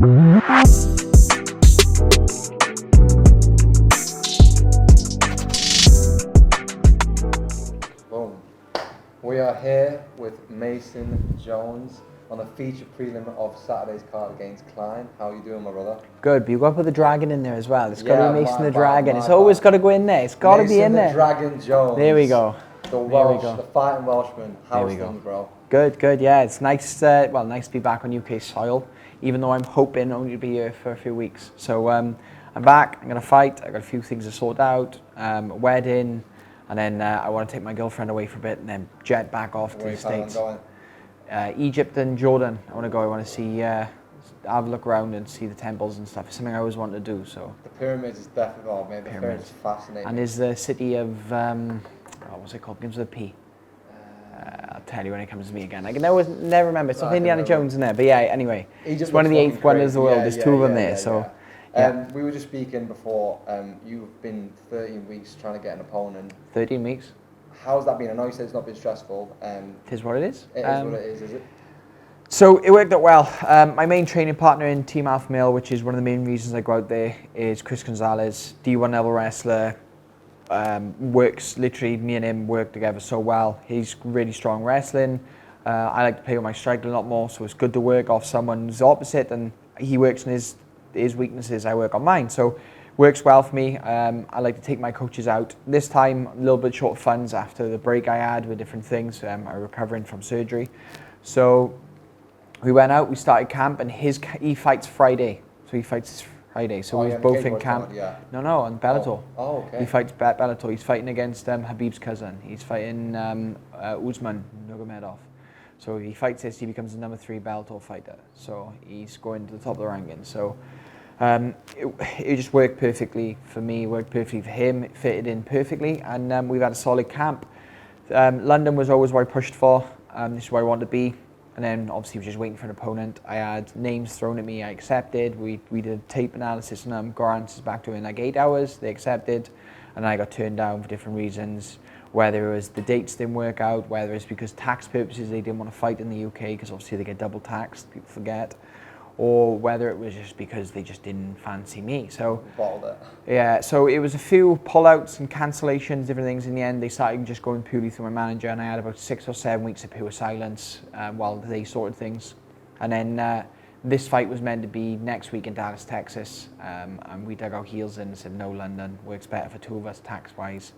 Boom. We are here with Mason Jones on the feature prelim of Saturday's card against Klein. How are you doing, my brother? Good, but you've got to put the dragon in there as well. It's got to be Mason the bad, Dragon. It's always got to go in there. It's got to be in there. Mason the Dragon Jones. There we go. The Welsh, the fighting Welshman. How's things, bro? Good, yeah. It's nice, nice to be back on UK soil, even though I'm hoping only to be here for a few weeks. So I'm back, I'm going to fight. I've got a few things to sort out, a wedding, and then I want to take my girlfriend away for a bit and then jet back off to the States. Egypt and Jordan. I want to go. I want to see, have a look around and see the temples and stuff. It's something I always wanted to do. So the pyramids is definitely, the pyramids is fascinating. And there's the city of, what's it called? Begins with a P. I'll tell you when it comes to me again. I can never remember. It's not Indiana Jones in there, but yeah. Anyway, Egypt it's one of the 8 wonders of the world. There's 2 of them there. So. We were just speaking before. You've been 13 weeks trying to get an opponent. 13 weeks. How's that been? I know you said it's not been stressful. It is what it is. It is what it is it? So it worked out well. My main training partner in Team Alpha Male, which is one of the main reasons I go out there, is Chris Gonzalez, D1 level wrestler. Works, literally, me and him work together so well. He's really strong wrestling. I like to play with my striking a lot more, so it's good to work off someone's opposite, and he works on his weaknesses, I work on mine. So works well for me. I like to take my coaches out. This time, a little bit short of funds after the break I had with different things. I'm recovering from surgery. So we went out, we started camp, and he fights Friday. So he fights this Friday. So we're both in camp. No, on Bellator. Oh, okay. He fights Bellator. He's fighting against Habib's cousin. He's fighting Usman Nurmagomedov. So he fights this, he becomes the number 3 Bellator fighter. So he's going to the top of the ranking. So it just worked perfectly for me, worked perfectly for him, it fitted in perfectly, and we've had a solid camp. London was always what I pushed for. This is where I wanted to be. And then obviously we're just waiting for an opponent. I had names thrown at me, I accepted. We did tape analysis on them, got answers back to in like 8 hours, they accepted. And I got turned down for different reasons. Whether it was the dates didn't work out, whether it's because tax purposes they didn't want to fight in the UK because obviously they get double taxed, people forget. Or whether it was just because they just didn't fancy me. So bottled it. Yeah, so it was a few pullouts and cancellations, different things. In the end, they started just going purely through my manager, and I had about 6 or 7 weeks of pure silence while they sorted things. And then this fight was meant to be next week in Dallas, Texas, and we dug our heels in and said, no, London works better for 2 of us tax-wise.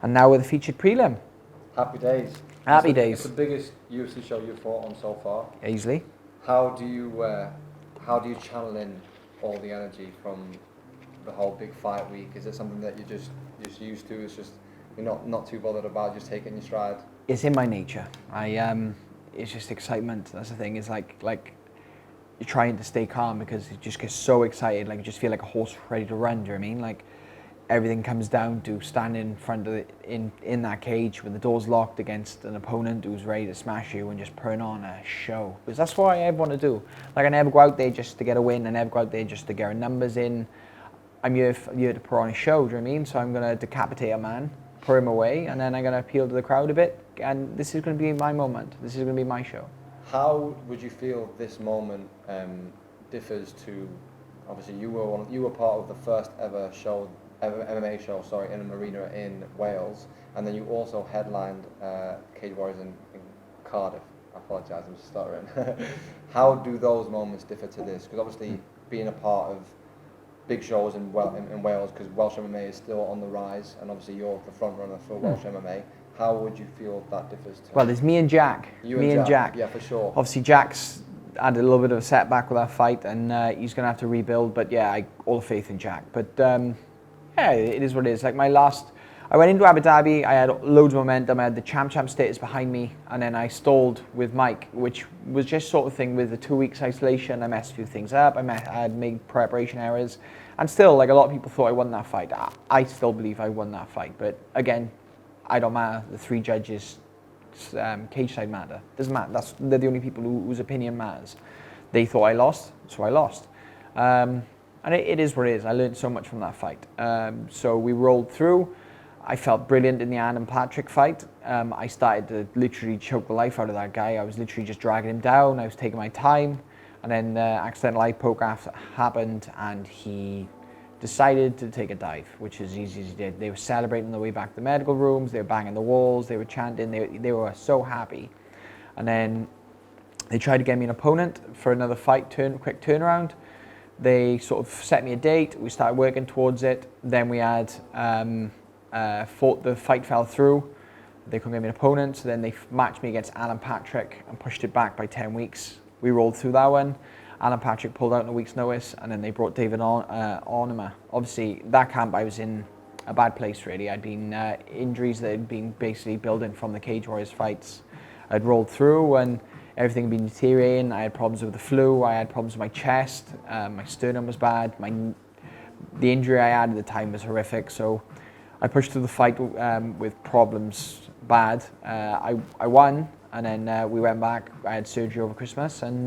And now we're the featured prelim. Happy days. Happy days. It's the biggest UFC show you've fought on so far. Easily. How do you channel in all the energy from the whole big fight week? Is it something that you're just used to? It's just you're not too bothered about, just taking your stride? It's in my nature. It's just excitement. That's the thing. It's like you're trying to stay calm because you just get so excited. Like you just feel like a horse ready to run. Do you know what I mean? Like everything comes down to standing in front of in that cage with the doors locked against an opponent who's ready to smash you and just putting on a show. Because that's what I want to do. Like I never go out there just to get a win. I never go out there just to get our numbers in. I'm here to put on a show, do you know what I mean? So I'm going to decapitate a man, put him away, and then I'm going to appeal to the crowd a bit. And this is going to be my moment. This is going to be my show. How would you feel this moment differs to, obviously you were part of the first ever MMA show, in an arena in Wales, and then you also headlined Cage Warriors in Cardiff. I apologise, I'm stuttering. How do those moments differ to this? Because obviously being a part of big shows in Wales, because Welsh MMA is still on the rise, and obviously you're the front runner for Welsh MMA. How would you feel that differs to? Well, there's me and Jack. Me and Jack. Yeah, for sure. Obviously, Jack's had a little bit of a setback with that fight, and he's going to have to rebuild. But yeah, all the faith in Jack. But yeah, it is what it is. Like I went into Abu Dhabi, I had loads of momentum, I had the champ status behind me, and then I stalled with Mike, which was just sort of thing with the 2 weeks isolation. I messed a few things up, I had made preparation errors, and still, like a lot of people thought I won that fight. I still believe I won that fight, but again, I don't matter. The 3 judges, cage side matter. Doesn't matter. They're the only people whose opinion matters. They thought I lost, so I lost. And it is what it is. I learned so much from that fight. So we rolled through. I felt brilliant in the Adam Patrick fight. I started to literally choke the life out of that guy. I was literally just dragging him down. I was taking my time. And then accidental eye poke happened, and he decided to take a dive, which is easy as he did. They were celebrating on the way back to the medical rooms, they were banging the walls, they were chanting, they were so happy. And then they tried to get me an opponent for another fight, quick turnaround. They sort of set me a date, we started working towards it, then we had fought, the fight fell through, they couldn't get me an opponent, so then they matched me against Alan Patrick and pushed it back by 10 weeks. We rolled through that one. Alan Patrick pulled out in a week's notice, and then they brought David Ornemer. Obviously, that camp I was in a bad place really. I'd been injuries that had been basically building from the Cage Warriors fights. I'd rolled through and everything had been deteriorating. I had problems with the flu, I had problems with my chest, my sternum was bad, the injury I had at the time was horrific, so I pushed through the fight with problems bad. I won, and then we went back, I had surgery over Christmas, and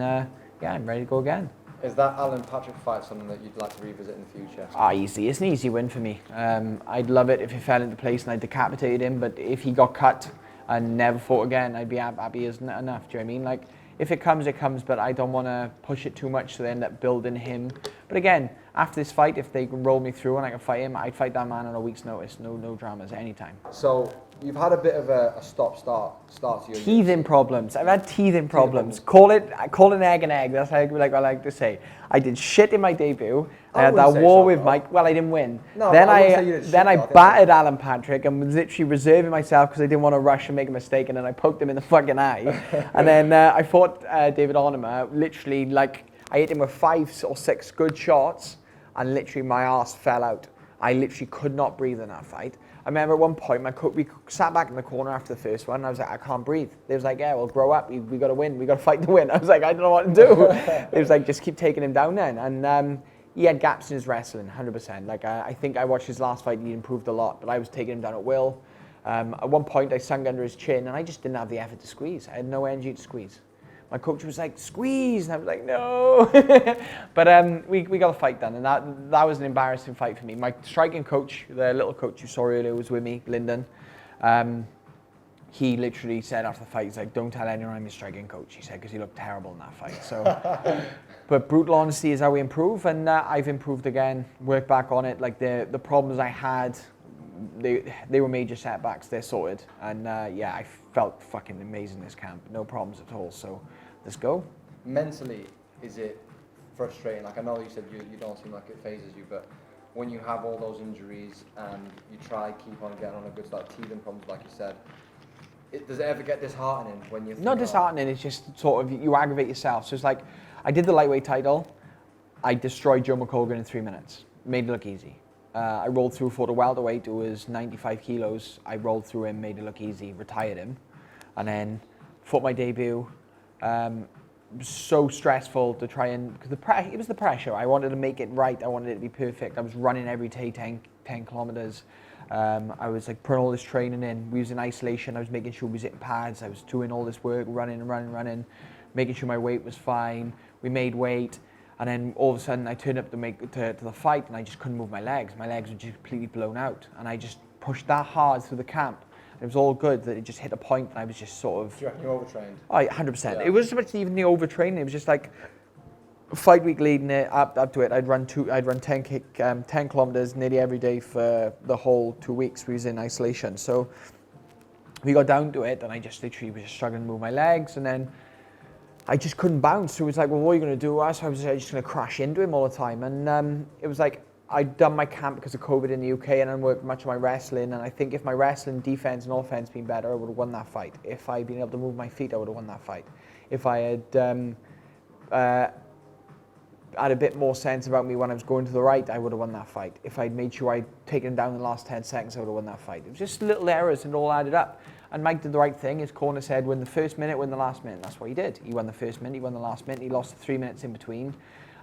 yeah, I'm ready to go again. Is that Alan Patrick fight something that you'd like to revisit in the future? Easy. It's an easy win for me. I'd love it if it fell into place and I decapitated him, but if he got cut and never fought again, I'd be happy as enough. Do you know what I mean? Like, if it comes, it comes, but I don't want to push it too much so they end up building him. But again, after this fight, if they can roll me through and I can fight him, I'd fight that man on a week's notice. No dramas, anytime. So, you've had a bit of a stop-start to your teething problems. I've had teething problems. Call it an egg and egg. That's how I like to say. I did shit in my debut. I had that war with Mike. Well, I didn't win. No, then I battered Alan Patrick and was literally reserving myself because I didn't want to rush and make a mistake, and then I poked him in the fucking eye. And then I fought David Ornemer. Literally, like, I hit him with 5 or 6 good shots, and literally my arse fell out. I literally could not breathe in that fight. I remember at one point, we sat back in the corner after the first one, and I was like, I can't breathe. They was like, yeah, well, grow up, we got to win, we got to fight to win. I was like, I don't know what to do. It was like, just keep taking him down then. And he had gaps in his wrestling, 100%. Like, I think I watched his last fight, and he improved a lot, but I was taking him down at will. At one point, I sunk under his chin, and I just didn't have the effort to squeeze. I had no energy to squeeze. My coach was like, squeeze, and I was like, no. But we got a fight done, and that was an embarrassing fight for me. My striking coach, the little coach you saw earlier, was with me, Lyndon. He literally said after the fight, he's like, don't tell anyone I'm your striking coach, he said, because he looked terrible in that fight. So, but brutal honesty is how we improve, and I've improved again, worked back on it. Like, the problems I had, they were major setbacks, they're sorted. And yeah, I felt fucking amazing this camp, no problems at all, so let's go. Mentally, is it frustrating? Like, I know you said you don't seem like it phases you, but when you have all those injuries and you try keep on getting on a good start, teething problems like you said, does it ever get disheartening when you think Not disheartening, it's just sort of, you aggravate yourself. So it's like, I did the lightweight title, I destroyed Joe McColgan in 3 minutes, made it look easy. I rolled through, fought a welterweight who was 95 kilos. I rolled through him, made it look easy, retired him. And then fought my debut. So stressful to try and, because it was the pressure. I wanted to make it right. I wanted it to be perfect. I was running every day 10 kilometers. I was like putting all this training in. We was in isolation. I was making sure we was hitting pads. I was doing all this work, running, making sure my weight was fine. We made weight. And then all of a sudden I turned up to the fight, and I just couldn't move my legs. My legs were just completely blown out. And I just pushed that hard through the camp. And it was all good that it just hit a point, and I was just sort of... Do you reckon you overtrained? Oh, 100%. Yeah. It wasn't so much even the overtraining. It was just like fight week leading it up to it. I'd run 10 kilometers nearly every day for the whole 2 weeks we was in isolation. So we got down to it, and I just literally was just struggling to move my legs, and then I just couldn't bounce. So it was like, well, what are you going to do? So I was just going to crash into him all the time. And it was like, I'd done my camp because of COVID in the UK, and I worked much on my wrestling. And I think if my wrestling, defense, and offense been better, I would have won that fight. If I'd been able to move my feet, I would have won that fight. If I had had a bit more sense about me when I was going to the right, I would have won that fight. If I'd made sure I'd taken him down in the last 10 seconds, I would have won that fight. It was just little errors, and it all added up. And Mike did the right thing. His corner said, win the first minute, win the last minute. That's what he did. He won the first minute, he won the last minute. He lost the 3 minutes in between.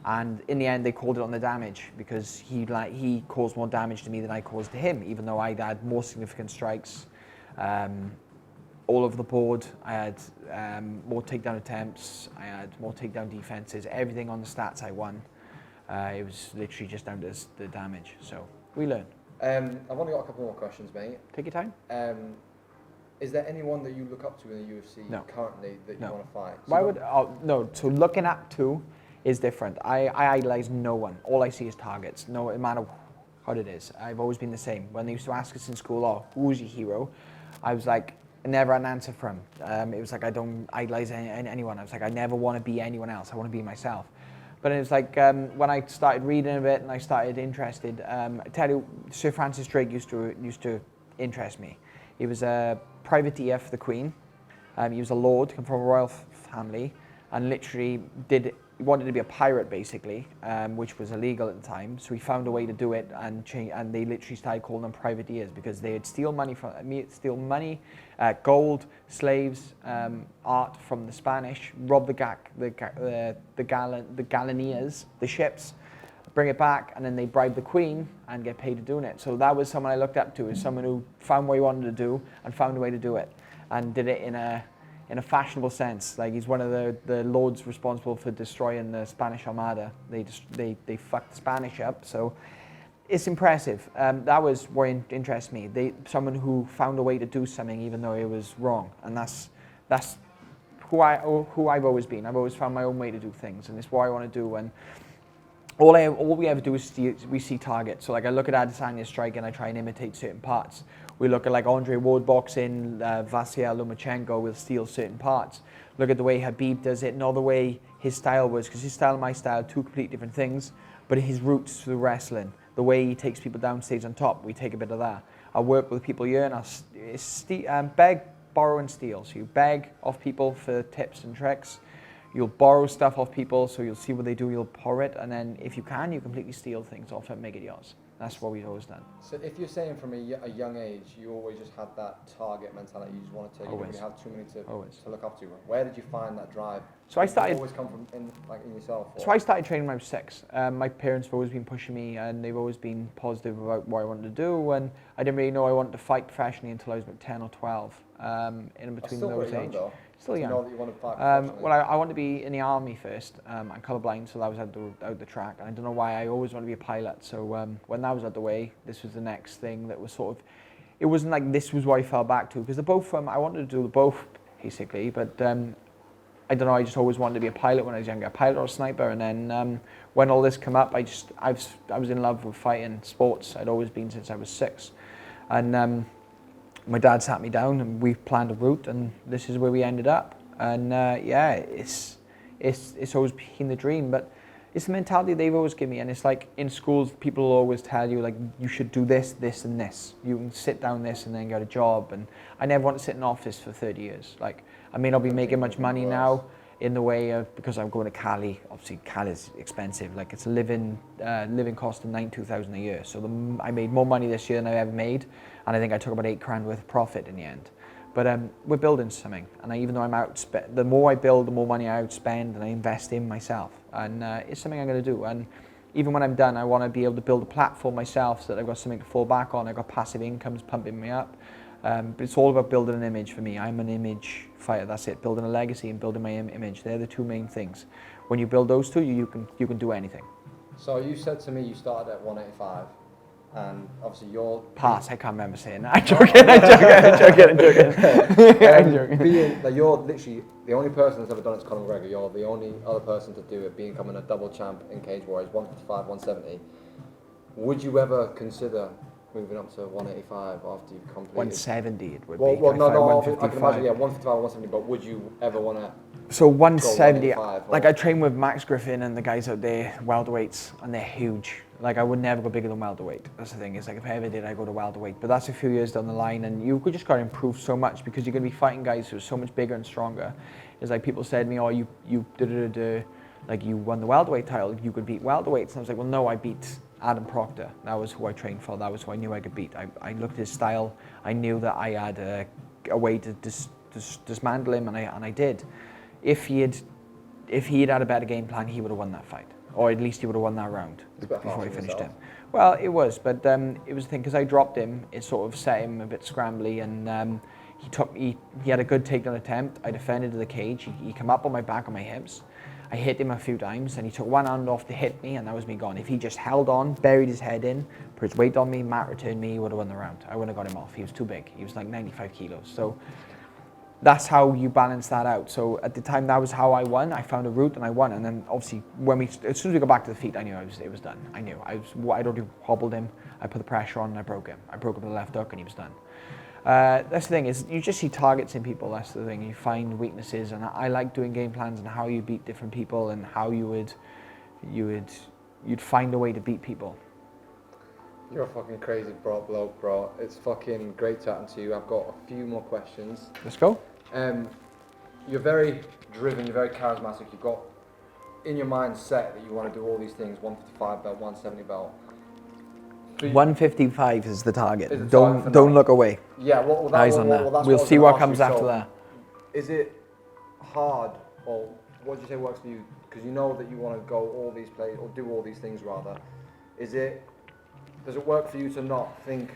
And in the end, they called it on the damage, because he caused more damage to me than I caused to him, even though I'd had more significant strikes all over the board. I had more takedown attempts. I had more takedown defenses. Everything on the stats I won. It was literally just down to the damage. So we learn. I've only got a couple more questions, mate. Take your time. Is there anyone that you look up to in the UFC currently that you want to fight? Why would no? So looking up to, is different. I idolize no one. All I see is targets. No matter what it is. I've always been the same. When they used to ask us in school, "Oh, who's your hero?" I was like, I never had an answer for him. It was like I don't idolize anyone. I was like, I never want to be anyone else. I want to be myself. But it was like when I started reading a bit and I started interested. I tell you, Sir Francis Drake used to interest me. He was a privateer for the Queen. He was a lord, come from a royal family, and literally he wanted to be a pirate basically, which was illegal at the time. So he found a way to do it, and they literally started calling them privateers because they'd steal money, gold, slaves, art from the Spanish, rob the galleoniers, the ships, bring it back, and then they bribe the Queen and get paid to doing it. So that was someone I looked up to, as someone who found what he wanted to do and found a way to do it, and did it in a fashionable sense. Like, he's one of the lords responsible for destroying the Spanish Armada. They fucked the Spanish up, so it's impressive. That was what interests me. Someone who found a way to do something even though it was wrong, and that's who I've always been. I've always found my own way to do things, and it's what I want to do. And all we ever do is we see targets. So like, I look at Adesanya striking and I try and imitate certain parts. We look at like Andre Ward boxing, Vasyl Lomachenko will steal certain parts. Look at the way Khabib does it, not the way his style was, because his style and my style are two completely different things, but his roots through wrestling, the way he takes people down, stays on top, we take a bit of that. I work with people here and I beg, borrow and steal. So you beg off people for tips and tricks. You'll borrow stuff off people, so you'll see what they do, you'll pour it, and then if you can, you completely steal things off it and make it yours. That's what we've always done. So if you're saying from a young age, you always just had that target mentality, you just want to you didn't really have too many to look up to. Where did you find that drive? So I started. Did it always come from in yourself? Or? So I started training when I was 6. My parents have always been pushing me, and they've always been positive about what I wanted to do. And I didn't really know I wanted to fight professionally until I was about 10 or 12. In between those ages. Still young. Know that you want to fight well, I wanted to be in the army first. I'm colourblind, so that was out the track. And I don't know why, I always wanted to be a pilot. So when that was out the way, this was the next thing that was sort of, it wasn't like this was what I fell back to, because the both, I wanted to do the both, basically. But I don't know, I just always wanted to be a pilot when I was younger, a pilot or a sniper. And then when all this came up, I was in love with fighting sports. I'd always been since I was 6. And my dad sat me down and we planned a route, and this is where we ended up. And yeah, it's always been the dream, but it's the mentality they've always given me. And it's like in schools, people will always tell you, like, you should do this, this, and this. You can sit down this and then get a job. And I never want to sit in an office for 30 years. Like, I may not be making much money now in the way of, because I'm going to Cali. Obviously, Cali is expensive. Like, it's a living cost of $92,000 a year. So I made more money this year than I've ever made. And I think I took about $8,000 worth of profit in the end. But we're building something, and even though I'm the more I build, the more money I outspend, and I invest in myself, and it's something I'm going to do. And even when I'm done, I want to be able to build a platform myself, so that I've got something to fall back on. I've got passive incomes pumping me up, but it's all about building an image for me. I'm an image fighter. That's it. Building a legacy and building my image. They're the two main things. When you build those two, you can do anything. So you said to me you started at 185. And obviously you're... Pass, I can't remember saying that. I'm joking. You're literally the only person that's ever done it is Conor McGregor. You're the only other person to do it, becoming a double champ in Cage Warriors, 155, 170. Would you ever consider moving up to 185 after you've completed... 170 it would be. Well, no, I can imagine, 155, 170, but would you ever want to... So 170, like, I train with Max Griffin and the guys out there, welterweights, and they're huge. Like, I would never go bigger than welterweight. That's the thing. It's like, if I ever did, I'd go to welterweight. But that's a few years down the line, and you could just got to improve so much, because you're going to be fighting guys who are so much bigger and stronger. It's like, people said to me, oh, like, you won the welterweight title, you could beat welterweights. And I was like, well, no, I beat Adam Proctor. That was who I trained for. That was who I knew I could beat. I looked at his style. I knew that I had a way to dismantle him, and I did. If he had had a better game plan, he would have won that fight, or at least he would have won that round before he finished him. Well, it was, but it was the thing, because I dropped him. It sort of set him a bit scrambly, and he had a good takedown attempt. I defended to the cage. He came up on my back on my hips. I hit him a few times, and he took one hand off to hit me, and that was me gone. If he just held on, buried his head in, put his weight on me, mat returned me, he would have won the round. I wouldn't have got him off. He was too big. He was like 95 kilos. So that's how you balance that out. So at the time, that was how I won. I found a route and I won. And then obviously, as soon as we got back to the feet, I knew it was done. I knew. I'd already hobbled him. I put the pressure on and I broke him. I broke him with the left hook and he was done. That's the thing, is you just see targets in people. That's the thing. You find weaknesses, and I like doing game plans and how you beat different people and how you'd find a way to beat people. You're a fucking crazy bloke, bro. It's fucking great chatting to you. I've got a few more questions. Let's go. You're very driven, you're very charismatic. You've got in your mind set that you want to do all these things, 155 belt, 170 belt. 155 is the target. Is the don't target don't look away. Yeah, Eyes on that. We'll see what comes after that. Is it hard, or what do you say works for you? Because you know that you want to go all these places, or do all these things rather. Does it work for you to not think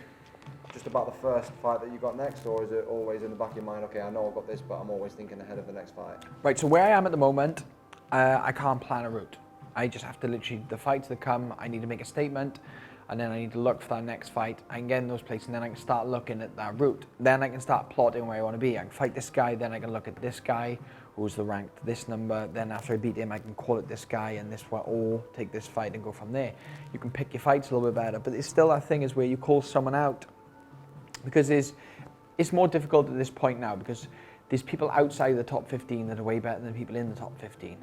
just about the first fight that you got next, or is it always in the back of your mind, okay, I know I've got this, but I'm always thinking ahead of the next fight? Right, so where I am at the moment, I can't plan a route. I just have to literally, the fights that come, I need to make a statement, and then I need to look for that next fight. I can get in those places, and then I can start looking at that route. Then I can start plotting where I want to be. I can fight this guy, then I can look at this guy, who's the ranked this number. Then after I beat him, I can call it this guy and this one, or take this fight and go from there. You can pick your fights a little bit better, but it's still that thing is where you call someone out, because it's more difficult at this point now, because there's people outside the top 15 that are way better than people in the top 15.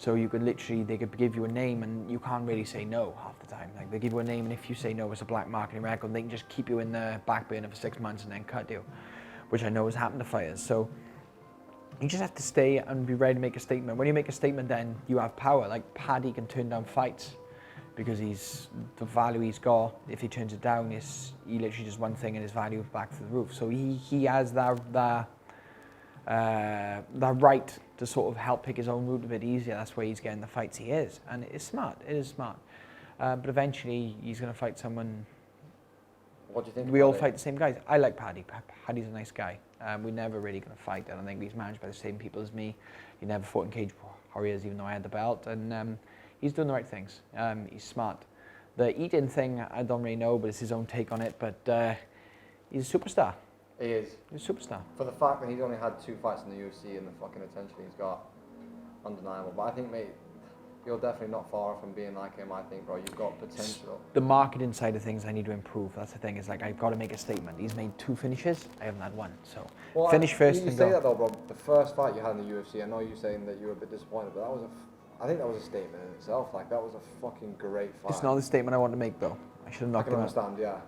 So you could literally, they could give you a name and you can't really say no half the time. Like they give you a name, and if you say no, it's a black marketing record. They can just keep you in the back burner for 6 months and then cut you, which I know has happened to fighters. So you just have to stay and be ready to make a statement. When you make a statement, then you have power. Like Paddy can turn down fights because the value he's got. If he turns it down, he literally does one thing and his value is back to the roof. So he has that right to sort of help pick his own route a bit easier. That's why he's getting the fights he is, and it's smart. It is smart. But eventually, he's going to fight someone. What do you think? We all fight the same guys. I like Paddy. Paddy's a nice guy. We're never really going to fight. I don't think he's managed by the same people as me. He never fought in cage warriors, even though I had the belt. And he's doing the right things. He's smart. The eating thing, I don't really know, but it's his own take on it. But he's a superstar. He is. He's a superstar. For the fact that he's only had 2 fights in the UFC and the fucking attention he's got, undeniable. But I think, mate, you're definitely not far from being like him, I think, bro. You've got potential. The marketing side of things I need to improve. That's the thing. Is like, I've got to make a statement. He's made 2 finishes. I haven't had 1. So finish first you and say go. that though, bro. The first fight you had in the UFC, I know you're saying that you were a bit disappointed, but I think that was a statement in itself. Like, that was a fucking great fight. It's not the statement I want to make, though. I should have knocked him out. I can understand, yeah.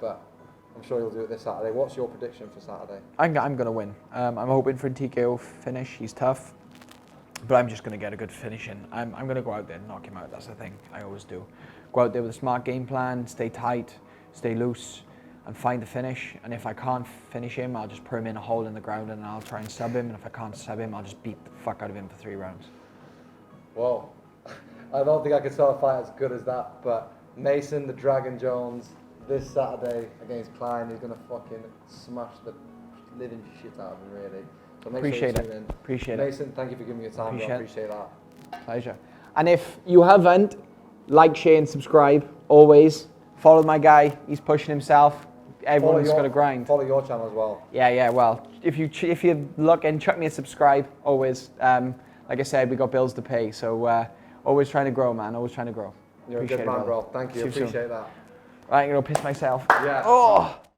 But I'm sure you'll do it this Saturday. What's your prediction for Saturday? I'm going to win. I'm hoping for a TKO finish. He's tough. But I'm just going to get a good finish in. I'm going to go out there and knock him out. That's the thing. I always do. Go out there with a smart game plan, stay tight, stay loose, and find the finish. And if I can't finish him, I'll just put him in a hole in the ground and I'll try and sub him. And if I can't sub him, I'll just beat the fuck out of him for 3 rounds. Whoa. I don't think I could sell a fight as good as that. But Mason the Dragon Jones this Saturday against Klein, he's going to fucking smash the living shit out of him, really. So make Appreciate sure it. you tune in. Appreciate it. Mason, thank you for giving me your time. I appreciate that. Pleasure. And if you haven't, like, share, and subscribe. Always follow my guy. He's pushing himself. Everyone's got to grind. Follow your channel as well. Yeah. Well, if you look and chuck me a subscribe, always. Like I said, we got bills to pay, so always trying to grow, man. Always trying to grow. You're a good man, bro. Thank you. Appreciate that. Right, I'm gonna piss myself. Yeah. Oh.